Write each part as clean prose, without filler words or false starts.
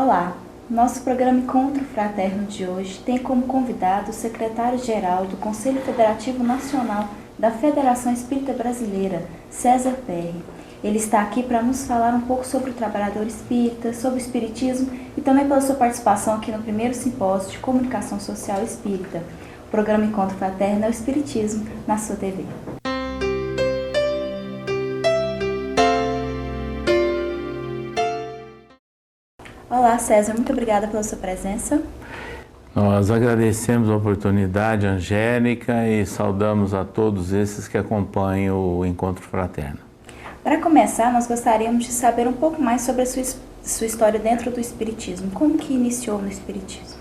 Olá! Nosso programa Encontro Fraterno de hoje tem como convidado o secretário-geral do Conselho Federativo Nacional da Federação Espírita Brasileira, César Perry. Ele está aqui para nos falar um pouco sobre o trabalhador espírita, sobre o espiritismo e também pela sua participação aqui no primeiro simpósio de comunicação social espírita. O programa Encontro Fraterno é o Espiritismo na sua TV. Olá, César, muito obrigada pela sua presença. Nós agradecemos a oportunidade, Angélica, e saudamos a todos esses que acompanham o Encontro Fraterno. Para começar, nós gostaríamos de saber um pouco mais sobre a sua história dentro do Espiritismo. Como que iniciou no Espiritismo?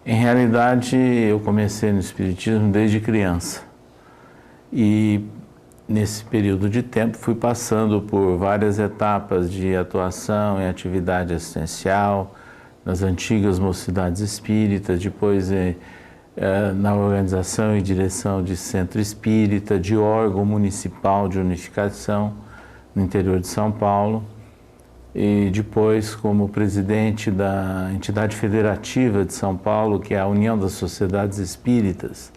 Em realidade, eu comecei no Espiritismo desde criança. E nesse período de tempo fui passando por várias etapas de atuação em atividade assistencial, nas antigas mocidades espíritas, depois na organização e direção de centro espírita, de órgão municipal de unificação no interior de São Paulo, e depois como presidente da entidade federativa de São Paulo, que é a União das Sociedades Espíritas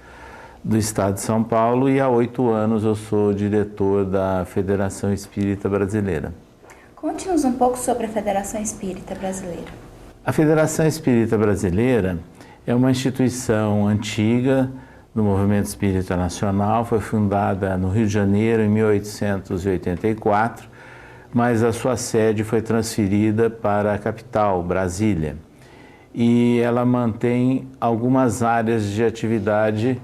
do Estado de São Paulo, e há 8 anos eu sou diretor da Federação Espírita Brasileira. Conte-nos um pouco sobre a Federação Espírita Brasileira. A Federação Espírita Brasileira é uma instituição antiga do movimento espírita nacional, foi fundada no Rio de Janeiro em 1884, mas a sua sede foi transferida para a capital, Brasília. E ela mantém algumas áreas de atividade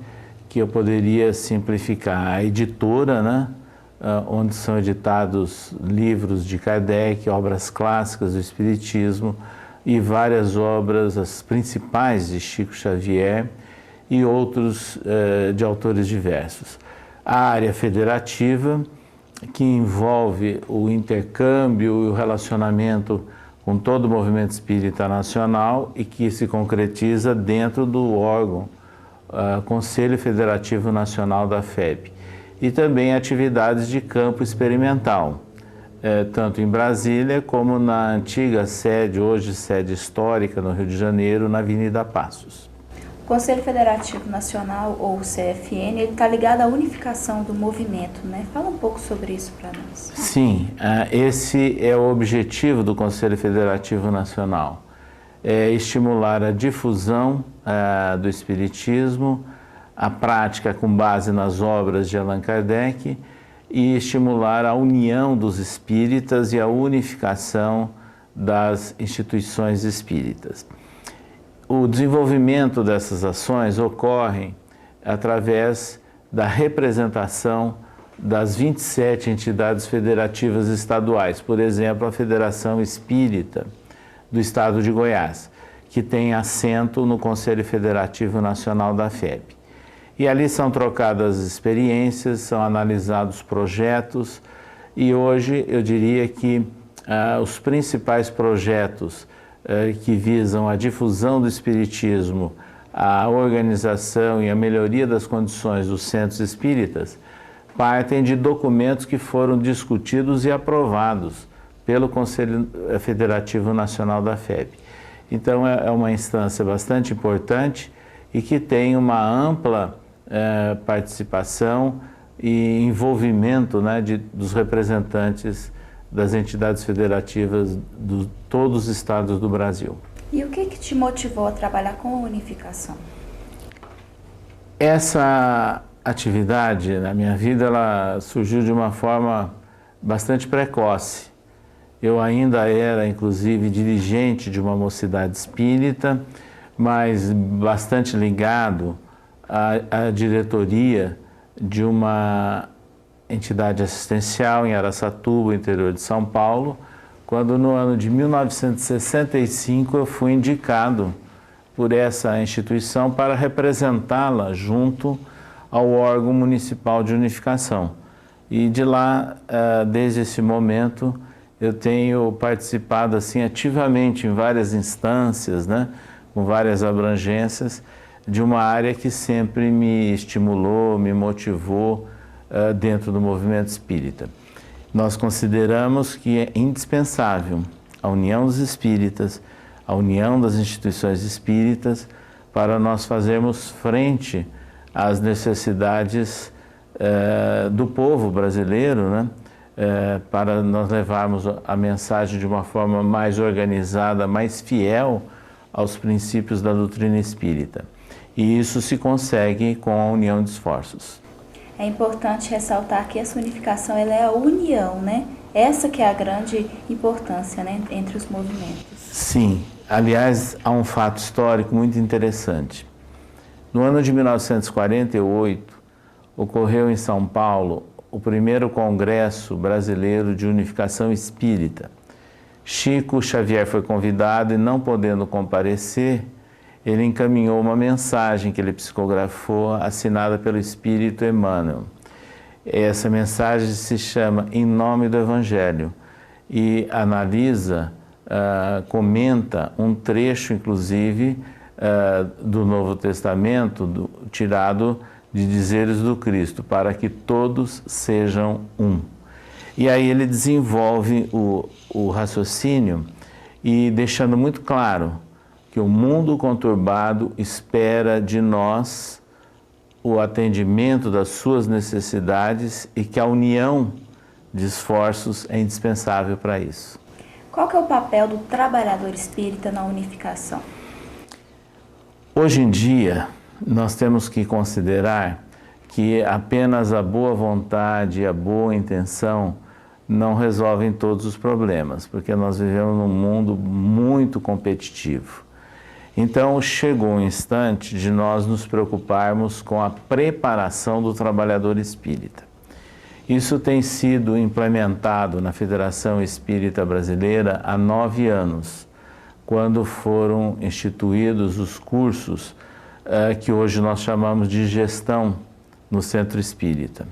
que eu poderia simplificar. A editora, né, onde são editados livros de Kardec, obras clássicas do Espiritismo e várias obras, as principais de Chico Xavier e outros de autores diversos. A área federativa, que envolve o intercâmbio e o relacionamento com todo o movimento espírita nacional e que se concretiza dentro do órgão Conselho Federativo Nacional da FEB, e também atividades de campo experimental, tanto em Brasília como na antiga sede, hoje sede histórica no Rio de Janeiro, na Avenida Passos. O Conselho Federativo Nacional, ou CFN, ele está ligado à unificação do movimento, né? Fala um pouco sobre isso para nós. Sim, esse é o objetivo do Conselho Federativo Nacional. É estimular a difusão do Espiritismo, a prática com base nas obras de Allan Kardec e estimular a união dos espíritas e a unificação das instituições espíritas. O desenvolvimento dessas ações ocorre através da representação das 27 entidades federativas estaduais, por exemplo, a Federação Espírita do Estado de Goiás, que tem assento no Conselho Federativo Nacional da FEB. E ali são trocadas experiências, são analisados projetos, e hoje eu diria que os principais projetos que visam a difusão do Espiritismo, a organização e a melhoria das condições dos centros espíritas, partem de documentos que foram discutidos e aprovados pelo Conselho Federativo Nacional da FEB. Então é uma instância bastante importante e que tem uma ampla participação e envolvimento, né, dos representantes das entidades federativas de todos os estados do Brasil. E o que te motivou a trabalhar com a unificação? Essa atividade na minha vida ela surgiu de uma forma bastante precoce. Eu ainda era, inclusive, dirigente de uma mocidade espírita, mas bastante ligado à diretoria de uma entidade assistencial em Araçatuba, interior de São Paulo, quando no ano de 1965 eu fui indicado por essa instituição para representá-la junto ao órgão municipal de unificação. E de lá, desde esse momento, eu tenho participado assim ativamente em várias instâncias, né, com várias abrangências, de uma área que sempre me estimulou, me motivou dentro do movimento espírita. Nós consideramos que é indispensável a união dos espíritas, a união das instituições espíritas, para nós fazermos frente às necessidades do povo brasileiro, né? Para nós levarmos a mensagem de uma forma mais organizada, mais fiel aos princípios da doutrina espírita. E isso se consegue com a união de esforços. É importante ressaltar que essa unificação ela é a união, né? Essa que é a grande importância, né, entre os movimentos. Sim. Aliás, há um fato histórico muito interessante. No ano de 1948, ocorreu em São Paulo o primeiro Congresso Brasileiro de Unificação Espírita. Chico Xavier foi convidado e, não podendo comparecer, ele encaminhou uma mensagem que ele psicografou, assinada pelo Espírito Emmanuel. Essa mensagem se chama Em Nome do Evangelho e analisa, comenta um trecho, inclusive, do Novo Testamento, tirado de Dizeres do Cristo, para que todos sejam um. E aí ele desenvolve o raciocínio e deixando muito claro que o mundo conturbado espera de nós o atendimento das suas necessidades e que a união de esforços é indispensável para isso. Qual que é o papel do trabalhador espírita na unificação? Hoje em dia, nós temos que considerar que apenas a boa vontade e a boa intenção não resolvem todos os problemas, porque nós vivemos num mundo muito competitivo. Então, chegou o instante de nós nos preocuparmos com a preparação do trabalhador espírita. Isso tem sido implementado na Federação Espírita Brasileira há 9 anos, quando foram instituídos os cursos que hoje nós chamamos de gestão no Centro Espírita.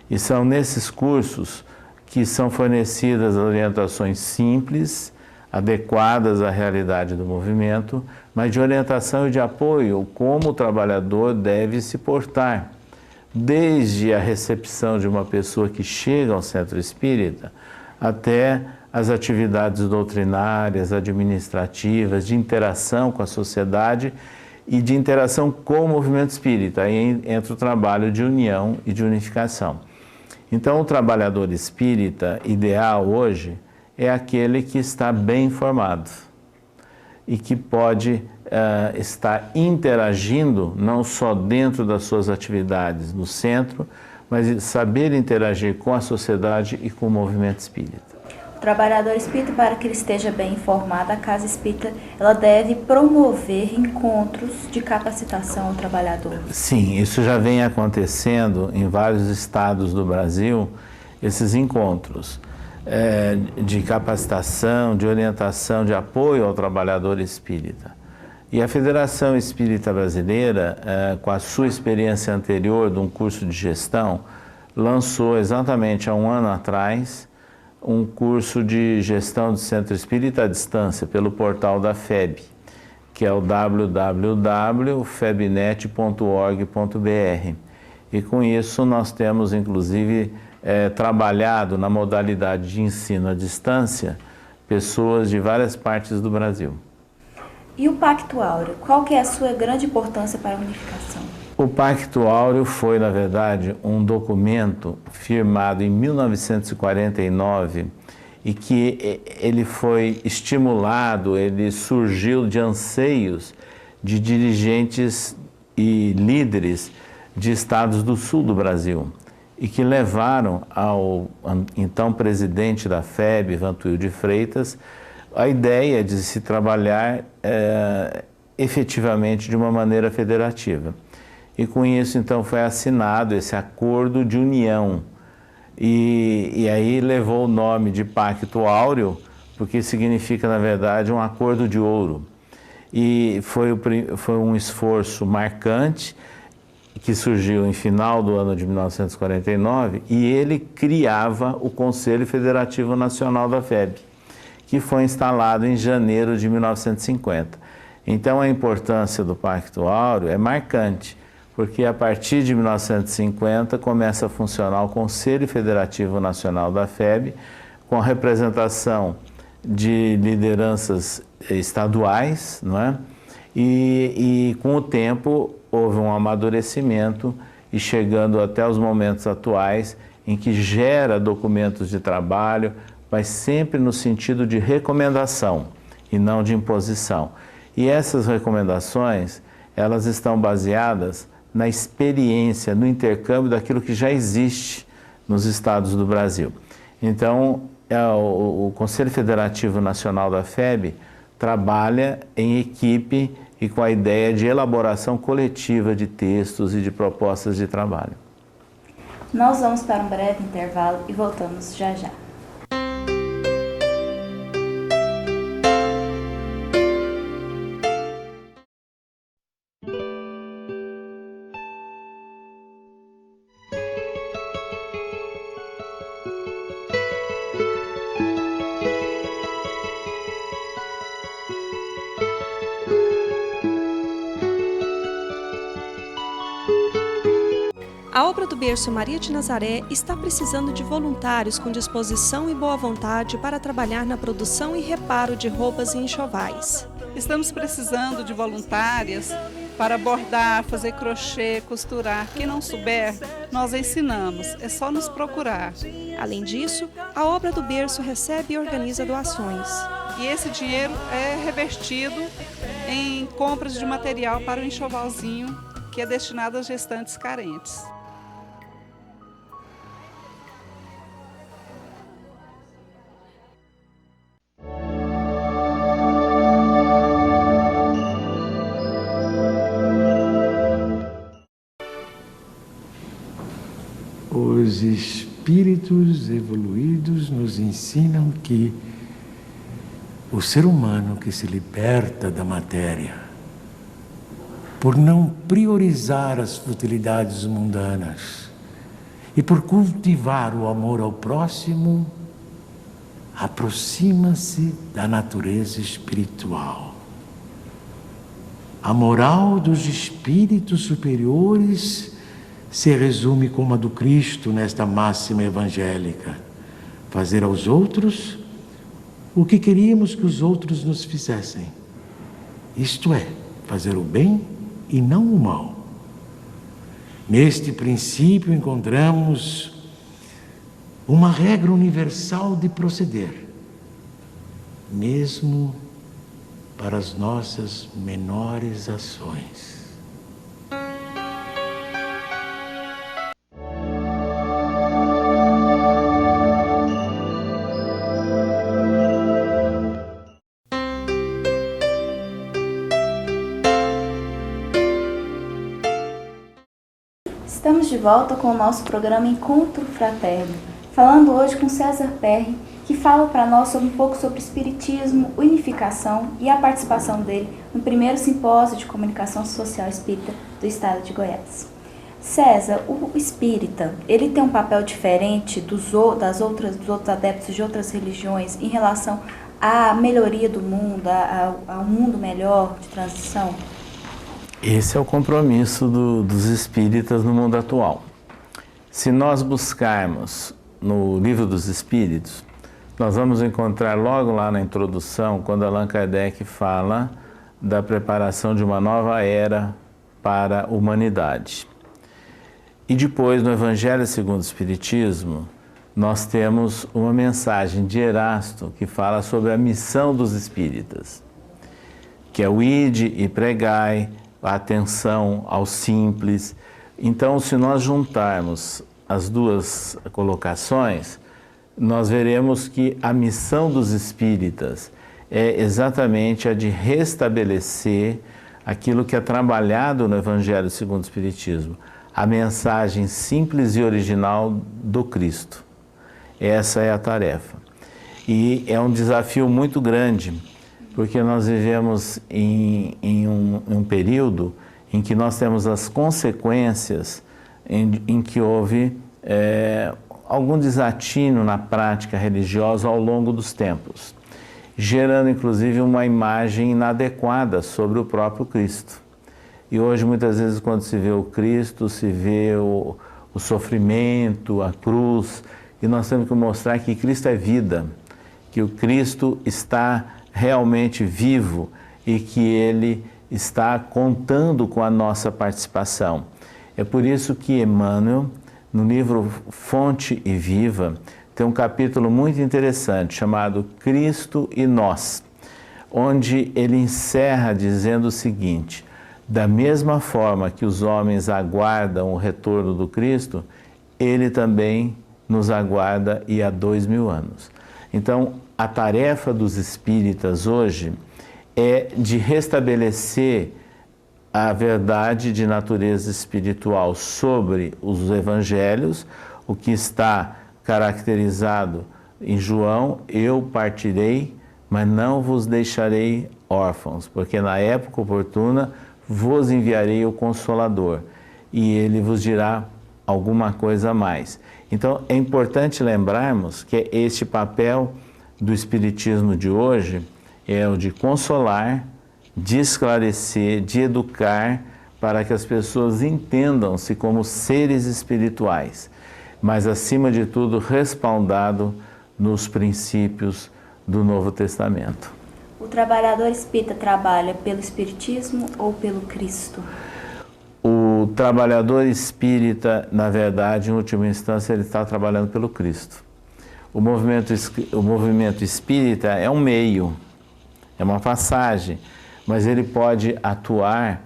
E são nesses cursos que são fornecidas orientações simples, adequadas à realidade do movimento, mas de orientação e de apoio como o trabalhador deve se portar, desde a recepção de uma pessoa que chega ao centro espírita até as atividades doutrinárias, administrativas, de interação com a sociedade e de interação com o movimento espírita. Aí entra o trabalho de união e de unificação. Então, o trabalhador espírita ideal hoje é aquele que está bem informado e que pode estar interagindo não só dentro das suas atividades no centro, mas saber interagir com a sociedade e com o movimento espírita. O trabalhador espírita, para que ele esteja bem informado, a Casa Espírita ela deve promover encontros de capacitação ao trabalhador. Sim, isso já vem acontecendo em vários estados do Brasil, esses encontros de capacitação, de orientação, de apoio ao trabalhador espírita. E a Federação Espírita Brasileira, com a sua experiência anterior de um curso de gestão, lançou exatamente há 1 ano atrás um curso de gestão do Centro Espírita à distância pelo portal da FEB, que é o www.febnet.org.br. E com isso nós temos, inclusive, trabalhado na modalidade de ensino à distância pessoas de várias partes do Brasil. E o Pacto Áureo, qual que é a sua grande importância para a unificação? O Pacto Áureo foi, na verdade, um documento firmado em 1949 e que ele foi estimulado, ele surgiu de anseios de dirigentes e líderes de estados do sul do Brasil e que levaram ao então presidente da FEB, Vantuil de Freitas, a ideia de se trabalhar efetivamente de uma maneira federativa. E com isso, então, foi assinado esse acordo de união. E aí levou o nome de Pacto Áureo, porque significa, na verdade, um acordo de ouro. E foi um esforço marcante que surgiu em final do ano de 1949 e ele criava o Conselho Federativo Nacional da FEB, que foi instalado em janeiro de 1950. Então, a importância do Pacto Áureo é marcante, porque a partir de 1950 começa a funcionar o Conselho Federativo Nacional da FEB, com a representação de lideranças estaduais, não é? E com o tempo houve um amadurecimento e chegando até os momentos atuais em que gera documentos de trabalho, mas sempre no sentido de recomendação e não de imposição. E essas recomendações, elas estão baseadas na experiência, no intercâmbio daquilo que já existe nos estados do Brasil. Então, o Conselho Federativo Nacional da FEB trabalha em equipe e com a ideia de elaboração coletiva de textos e de propostas de trabalho. Nós vamos para um breve intervalo e voltamos já já. A obra do Berço Maria de Nazaré está precisando de voluntários com disposição e boa vontade para trabalhar na produção e reparo de roupas e enxovais. Estamos precisando de voluntárias para bordar, fazer crochê, costurar. Quem não souber, nós ensinamos, é só nos procurar. Além disso, a obra do Berço recebe e organiza doações. E esse dinheiro é revertido em compras de material para o enxovalzinho, que é destinado às gestantes carentes. Os espíritos evoluídos nos ensinam que o ser humano que se liberta da matéria, por não priorizar as futilidades mundanas e por cultivar o amor ao próximo, aproxima-se da natureza espiritual. A moral dos espíritos superiores se resume como a do Cristo nesta máxima evangélica: fazer aos outros o que queríamos que os outros nos fizessem. Isto é, fazer o bem e não o mal. Neste princípio encontramos uma regra universal de proceder, mesmo para as nossas menores ações. Estamos de volta com o nosso programa Encontro Fraterno, falando hoje com César Perry, que fala para nós um pouco sobre espiritismo, unificação e a participação dele no primeiro simpósio de comunicação social espírita do estado de Goiás. César, o espírita, ele tem um papel diferente dos outros adeptos de outras religiões em relação à melhoria do mundo, ao mundo melhor de transição? Esse é o compromisso dos espíritas no mundo atual. Se nós buscarmos no Livro dos Espíritos, nós vamos encontrar logo lá na introdução, quando Allan Kardec fala da preparação de uma nova era para a humanidade. E depois, no Evangelho segundo o Espiritismo, nós temos uma mensagem de Erasto que fala sobre a missão dos espíritas, que é o ide e pregai, a atenção ao simples. Então, se nós juntarmos as duas colocações, nós veremos que a missão dos espíritas é exatamente a de restabelecer aquilo que é trabalhado no Evangelho segundo o Espiritismo, a mensagem simples e original do Cristo. Essa é a tarefa. E é um desafio muito grande, porque nós vivemos em um período em que nós temos as consequências em que houve algum desatino na prática religiosa ao longo dos tempos, gerando inclusive uma imagem inadequada sobre o próprio Cristo. E hoje, muitas vezes, quando se vê o Cristo, se vê o sofrimento, a cruz, e nós temos que mostrar que Cristo é vida, que o Cristo está realmente vivo e que Ele está contando com a nossa participação. É por isso que Emmanuel, no livro Fonte e Viva, tem um capítulo muito interessante chamado Cristo e Nós, onde ele encerra dizendo o seguinte: da mesma forma que os homens aguardam o retorno do Cristo, Ele também nos aguarda e há 2000 anos. Então, a tarefa dos espíritas hoje é de restabelecer a verdade de natureza espiritual sobre os evangelhos, o que está caracterizado em João: eu partirei, mas não vos deixarei órfãos, porque na época oportuna vos enviarei o Consolador, e ele vos dirá alguma coisa a mais. Então, é importante lembrarmos que este papel do Espiritismo de hoje é o de consolar, de esclarecer, de educar, para que as pessoas entendam-se como seres espirituais, mas, acima de tudo, respaldado nos princípios do Novo Testamento. O trabalhador espírita trabalha pelo Espiritismo ou pelo Cristo? O trabalhador espírita, na verdade, em última instância, ele está trabalhando pelo Cristo. O movimento espírita é um meio, é uma passagem, mas ele pode atuar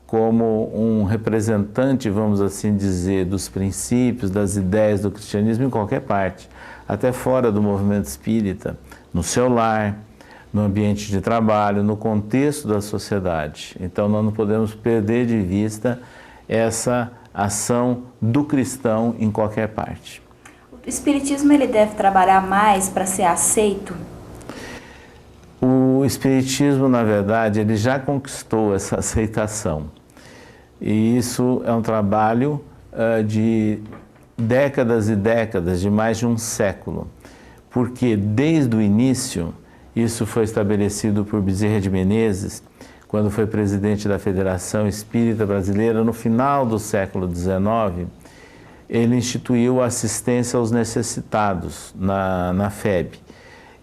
como um representante, vamos assim dizer, dos princípios, das ideias do cristianismo em qualquer parte, até fora do movimento espírita, no seu lar, no ambiente de trabalho, no contexto da sociedade. Então, nós não podemos perder de vista essa ação do cristão em qualquer parte. O Espiritismo ele deve trabalhar mais para ser aceito? O Espiritismo, na verdade, ele já conquistou essa aceitação. E isso é um trabalho de décadas e décadas, de mais de um século. Porque desde o início, isso foi estabelecido por Bezerra de Menezes, quando foi presidente da Federação Espírita Brasileira, no final do século XIX, ele instituiu a assistência aos necessitados na FEB.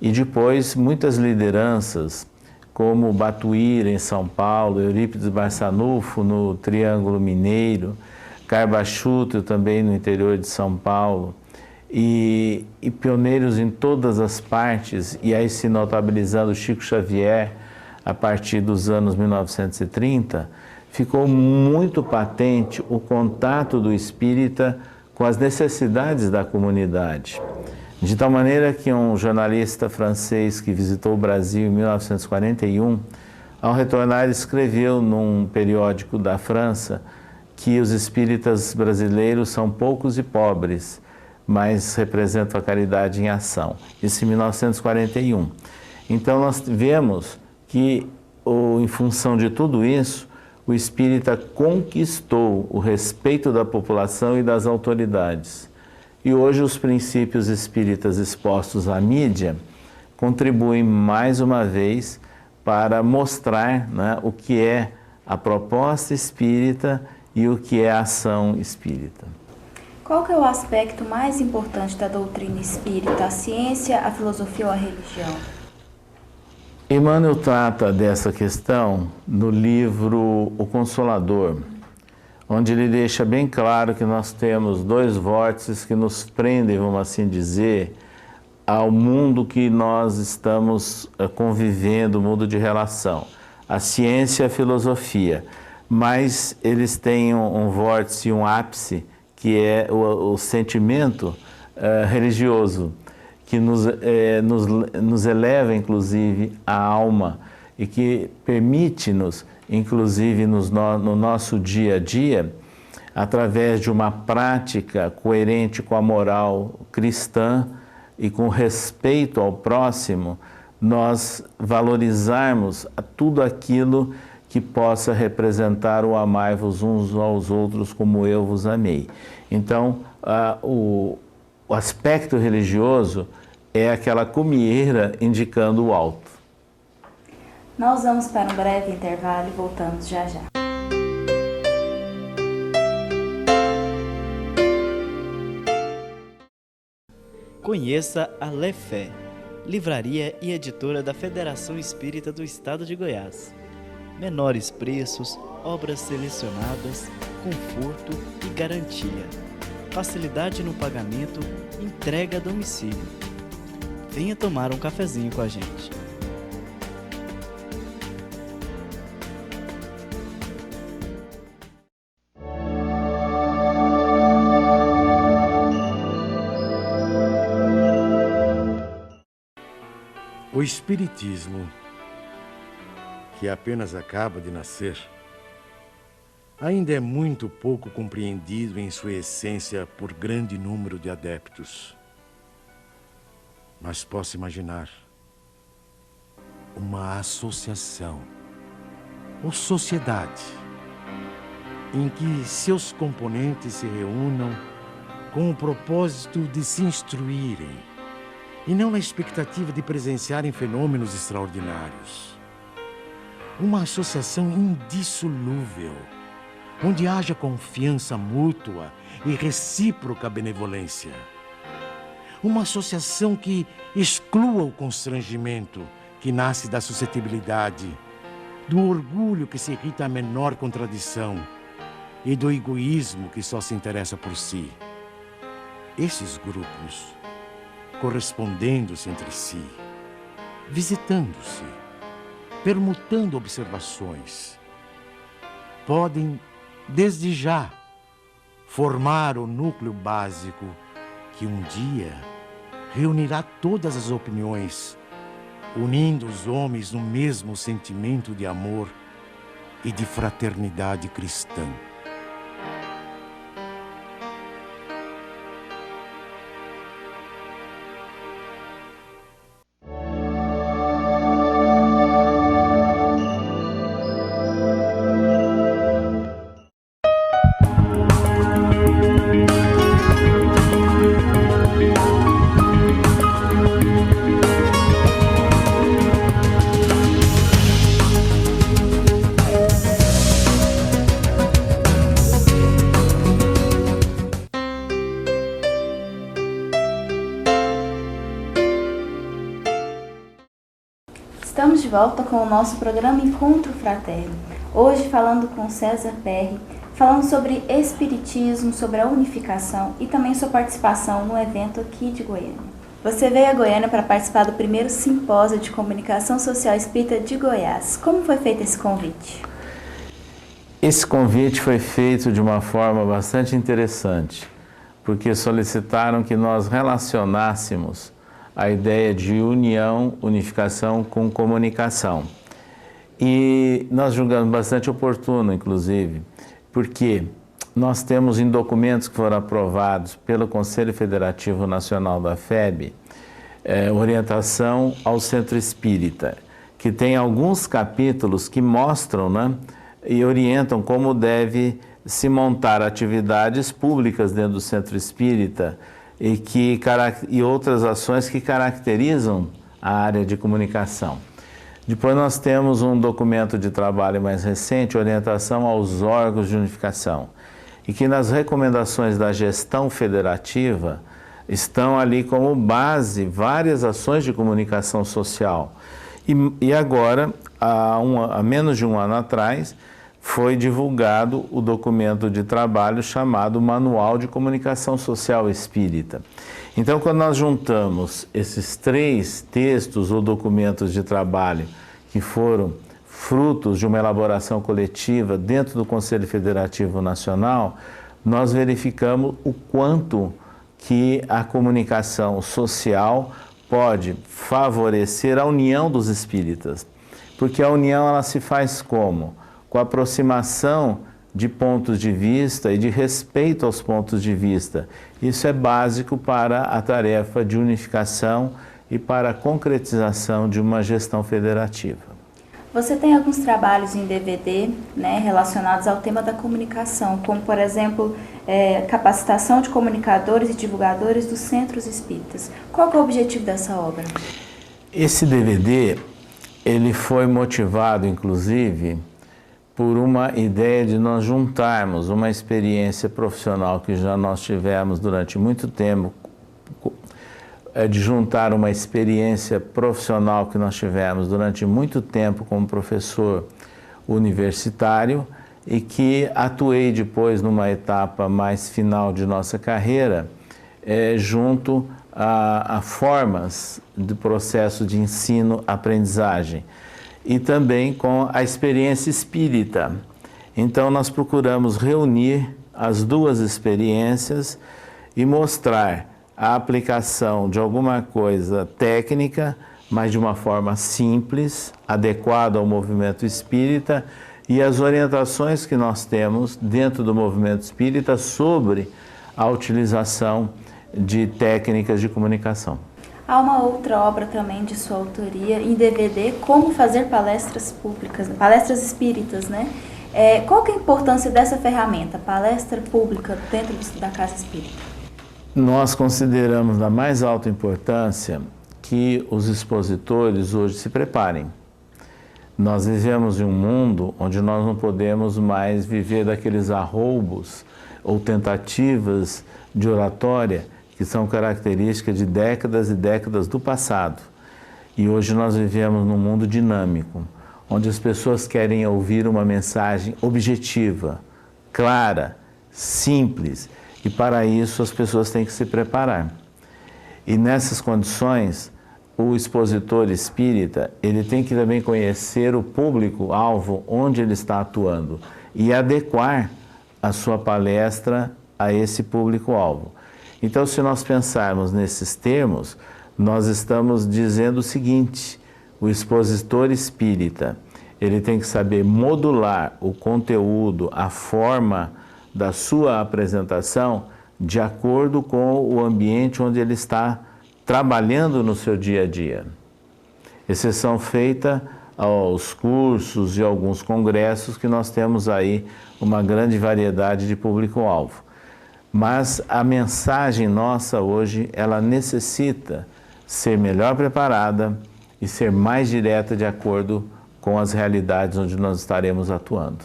E depois, muitas lideranças, como Batuíra, em São Paulo, Eurípides Barçanufo, no Triângulo Mineiro, Carbachuto, também no interior de São Paulo, e pioneiros em todas as partes, e aí se notabilizando Chico Xavier, a partir dos anos 1930, ficou muito patente o contato do espírita com as necessidades da comunidade. De tal maneira que um jornalista francês que visitou o Brasil em 1941, ao retornar, escreveu num periódico da França que os espíritas brasileiros são poucos e pobres, mas representam a caridade em ação. Isso em 1941. Então nós vemos que, em função de tudo isso, o espírita conquistou o respeito da população e das autoridades. E hoje os princípios espíritas expostos à mídia contribuem mais uma vez para mostrar, né, o que é a proposta espírita e o que é a ação espírita. Qual que é o aspecto mais importante da doutrina espírita? A ciência, a filosofia ou a religião? Emmanuel trata dessa questão no livro O Consolador, onde ele deixa bem claro que nós temos dois vórtices que nos prendem, vamos assim dizer, ao mundo que nós estamos convivendo, o mundo de relação, a ciência e a filosofia. Mas eles têm um vórtice e um ápice, que é o sentimento religioso, que nos eleva, inclusive, a alma e que permite-nos, inclusive no nosso dia a dia, através de uma prática coerente com a moral cristã e com respeito ao próximo, nós valorizarmos tudo aquilo que possa representar o amai-vos uns aos outros como eu vos amei. Então, o aspecto religioso é aquela cumieira indicando o alto. Nós vamos para um breve intervalo e voltamos já já. Conheça a Lefé, livraria e editora da Federação Espírita do Estado de Goiás. Menores preços, obras selecionadas, conforto e garantia. Facilidade no pagamento, entrega a domicílio. Venha tomar um cafezinho com a gente. O Espiritismo, que apenas acaba de nascer, ainda é muito pouco compreendido em sua essência por grande número de adeptos. Mas posso imaginar uma associação ou sociedade em que seus componentes se reúnam com o propósito de se instruírem e não na expectativa de presenciarem fenômenos extraordinários. Uma associação indissolúvel, onde haja confiança mútua e recíproca benevolência. Uma associação que exclua o constrangimento que nasce da suscetibilidade, do orgulho que se irrita à menor contradição e do egoísmo que só se interessa por si. Esses grupos, correspondendo-se entre si, visitando-se, permutando observações, podem, desde já, formar o núcleo básico que um dia reunirá todas as opiniões, unindo os homens no mesmo sentimento de amor e de fraternidade cristã. Estamos de volta com o nosso programa Encontro Fraterno. Hoje falando com César Perry, falando sobre espiritismo, sobre a unificação e também sua participação no evento aqui de Goiânia. Você veio a Goiânia para participar do primeiro simpósio de comunicação social espírita de Goiás. Como foi feito esse convite? Esse convite foi feito de uma forma bastante interessante, porque solicitaram que nós relacionássemos a ideia de união, unificação com comunicação. E nós julgamos bastante oportuno, inclusive, porque nós temos em documentos que foram aprovados pelo Conselho Federativo Nacional da FEB, orientação ao Centro Espírita, que tem alguns capítulos que mostram, né, e orientam como deve se montar atividades públicas dentro do Centro Espírita, e outras ações que caracterizam a área de comunicação. Depois nós temos um documento de trabalho mais recente, orientação aos órgãos de unificação, e que nas recomendações da gestão federativa estão ali como base várias ações de comunicação social. E agora, há menos de um ano atrás, foi divulgado o documento de trabalho chamado Manual de Comunicação Social Espírita. Então, quando nós juntamos esses 3 textos ou documentos de trabalho que foram frutos de uma elaboração coletiva dentro do Conselho Federativo Nacional, nós verificamos o quanto que a comunicação social pode favorecer a união dos espíritas. Porque a união ela se faz como? Com a aproximação de pontos de vista e de respeito aos pontos de vista. Isso é básico para a tarefa de unificação e para a concretização de uma gestão federativa. Você tem alguns trabalhos em DVD, né, relacionados ao tema da comunicação, como, por exemplo, capacitação de comunicadores e divulgadores dos centros espíritas. Qual que é o objetivo dessa obra? Esse DVD, ele foi motivado, inclusive, por uma ideia de nós juntarmos uma experiência profissional que já nós tivemos durante muito tempo de juntar uma experiência profissional que nós tivemos durante muito tempo como professor universitário e que atuei depois numa etapa mais final de nossa carreira junto a formas de processo de ensino-aprendizagem e também com a experiência espírita. Então nós procuramos reunir as duas experiências e mostrar a aplicação de alguma coisa técnica, mas de uma forma simples, adequada ao movimento espírita e as orientações que nós temos dentro do movimento espírita sobre a utilização de técnicas de comunicação. Há uma outra obra também de sua autoria em DVD, Como Fazer Palestras Públicas, Palestras Espíritas, né? Qual que é a importância dessa ferramenta, palestra pública, dentro da Casa Espírita? Nós consideramos da mais alta importância que os expositores hoje se preparem. Nós vivemos em um mundo onde nós não podemos mais viver daqueles arroubos ou tentativas de oratória que são características de décadas e décadas do passado. E hoje nós vivemos num mundo dinâmico, onde as pessoas querem ouvir uma mensagem objetiva, clara, simples, e para isso as pessoas têm que se preparar. E nessas condições, o expositor espírita, ele tem que também conhecer o público-alvo onde ele está atuando e adequar a sua palestra a esse público-alvo. Então, se nós pensarmos nesses termos, nós estamos dizendo o seguinte: o expositor espírita, ele tem que saber modular o conteúdo, a forma da sua apresentação de acordo com o ambiente onde ele está trabalhando no seu dia a dia. Exceção feita aos cursos e alguns congressos que nós temos aí uma grande variedade de público-alvo. Mas a mensagem nossa hoje, ela necessita ser melhor preparada e ser mais direta de acordo com as realidades onde nós estaremos atuando.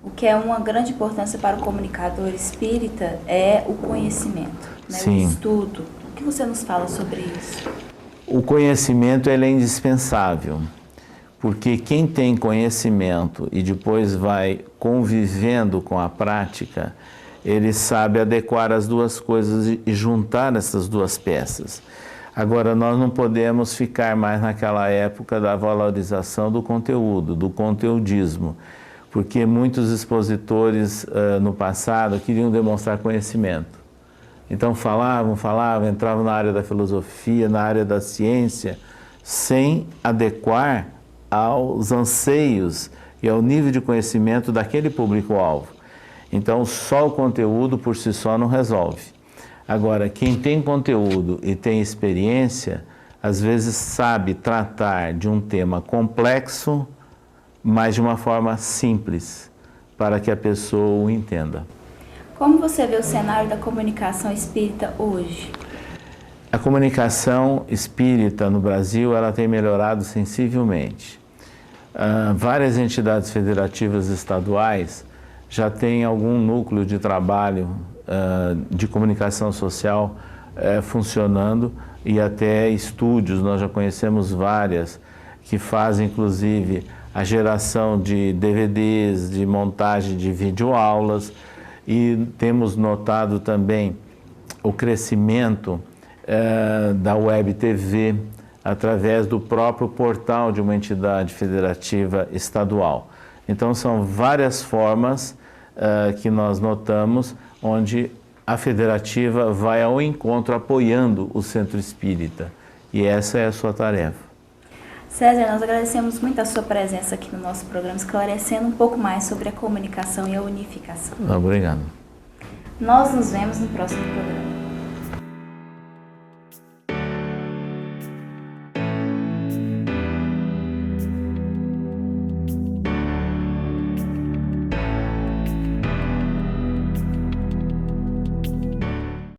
O que é uma grande importância para o comunicador espírita é o conhecimento, né? Sim. O estudo. O que você nos fala sobre isso? O conhecimento ele é indispensável, porque quem tem conhecimento e depois vai convivendo com a prática, ele sabe adequar as duas coisas e juntar essas duas peças. Agora, nós não podemos ficar mais naquela época da valorização do conteúdo, do conteudismo, porque muitos expositores no passado queriam demonstrar conhecimento. Então falavam, entravam na área da filosofia, na área da ciência, sem adequar aos anseios e ao nível de conhecimento daquele público-alvo. Então só o conteúdo por si só não resolve. Agora, quem tem conteúdo e tem experiência, às vezes sabe tratar de um tema complexo, mas de uma forma simples, para que a pessoa o entenda. Como você vê o cenário da comunicação espírita hoje? A comunicação espírita no Brasil, ela tem melhorado sensivelmente. Várias entidades federativas estaduais já têm algum núcleo de trabalho de comunicação social funcionando e até estúdios, nós já conhecemos várias, que fazem inclusive a geração de DVDs, de montagem de videoaulas, e temos notado também o crescimento da Web TV através do próprio portal de uma entidade federativa estadual. Então são várias formas que nós notamos onde a federativa vai ao encontro apoiando o Centro Espírita, e essa é a sua tarefa. César, nós agradecemos muito a sua presença aqui no nosso programa, esclarecendo um pouco mais sobre a comunicação e a unificação. Obrigado. Nós nos vemos no próximo programa.